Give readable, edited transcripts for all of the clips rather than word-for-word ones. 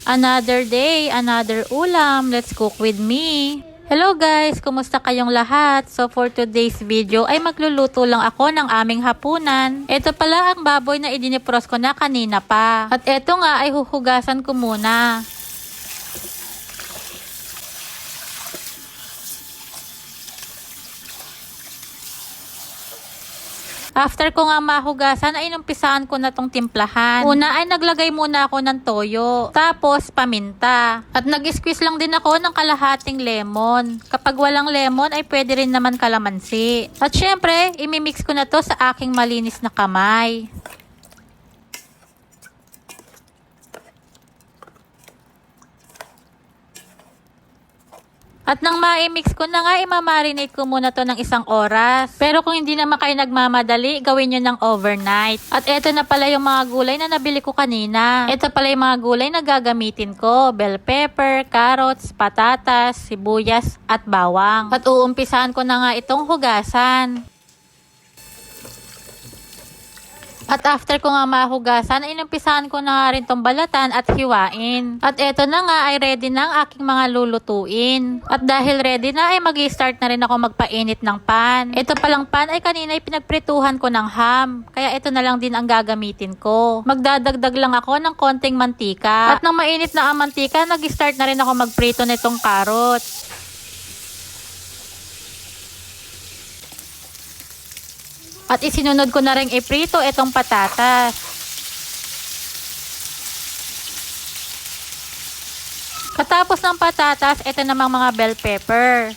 Another day, another ulam. Let's cook with me. Hello guys! Kumusta kayong lahat? So for today's video ay magluluto lang ako ng aming hapunan. Ito pala ang baboy na idinipros ko na kanina pa. At ito nga ay huhugasan ko muna. After ko nga mahugasan ay inumpisahan ko na tong timplahan. Una ay naglagay muna ako ng toyo, tapos paminta. At nag-squeeze lang din ako ng kalahating lemon. Kapag walang lemon ay pwede rin naman kalamansi. At syempre, imimix ko na to sa aking malinis na kamay. At nang ma-mix ko na nga, imamarinate ko muna to ng 1 oras. Pero kung hindi naman kayo nagmamadali, gawin nyo ng overnight. At eto na pala yung mga gulay na nabili ko kanina. Ito pala yung mga gulay na gagamitin ko. Bell pepper, carrots, patatas, sibuyas, at bawang. At uumpisahan ko na nga itong hugasan. At after ko nga mahugasan, inumpisahan ko na nga rin tong balatan at hiwain. At eto na nga ay ready na ang aking mga lulutuin. At dahil ready na ay mag-start na rin ako magpainit ng pan. Ito palang pan ay kanina ay pinagprituhan ko ng ham. Kaya ito na lang din ang gagamitin ko. Magdadagdag lang ako ng konting mantika. At nang mainit na ang mantika, nag-start na rin ako magprito nitong carrots. At isinunod ko na rin iprito itong patatas. Katapos ng patatas, ito namang mga bell pepper.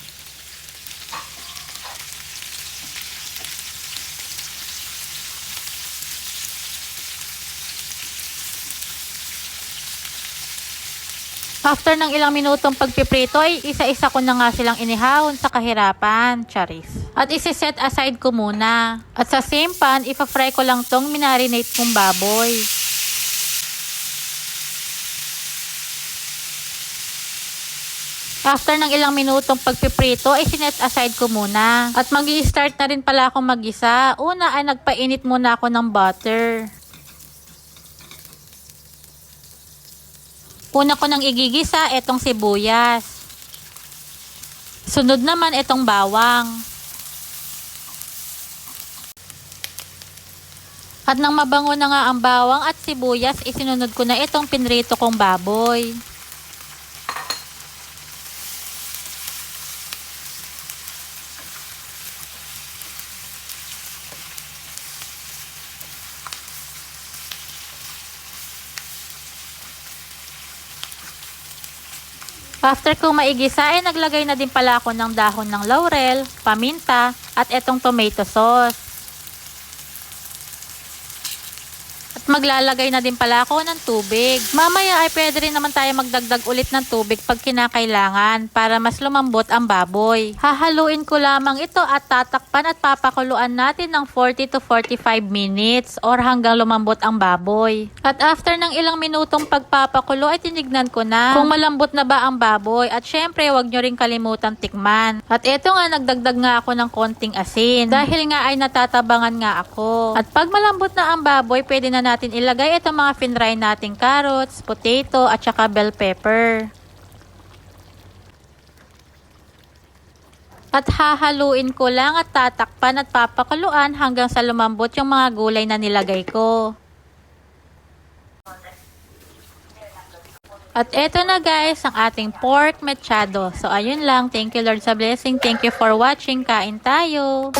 After ng ilang minutong pagpiprito ay isa-isa ko na nga silang inihawon sa kahirapan, charis. At isi-set aside ko muna. At sa same pan, ipa-fry ko lang tong minarinate kong baboy. After ng ilang minutong pagpiprito ay sinet aside ko muna. At mag-i-start na rin pala akong mag-isa. Una ay nagpainit muna ako ng butter. Una ko nang igigisa itong sibuyas. Sunod naman itong bawang. At nang mabango na nga ang bawang at sibuyas, isinunod ko na itong pinrito kong baboy. After kong maigisa ay naglagay na din pala ako ng dahon ng laurel, paminta at etong tomato sauce. At maglalagay na din pala ako ng tubig. Mamaya ay pwede rin naman tayo magdagdag ulit ng tubig pag kinakailangan para mas lumambot ang baboy. Hahaluin ko lamang ito at tatakpan at papakuluan natin ng 40 to 45 minutes or hanggang lumambot ang baboy. At after ng ilang minutong pagpapakulo ay tinignan ko na kung malambot na ba ang baboy. At syempre wag nyo rin kalimutan tikman. At eto nga nagdagdag nga ako ng konting asin dahil nga ay natatabangan nga ako. At pag malambot na ang baboy, pwede na natin ilagay itong mga finry nating carrots, potato, at saka bell pepper. At hahaluin ko lang at tatakpan at papakuluan hanggang sa lumambot yung mga gulay na nilagay ko. At eto na guys, ang ating pork mechado. So ayun lang, thank you Lord sa blessing, thank you for watching, kain tayo!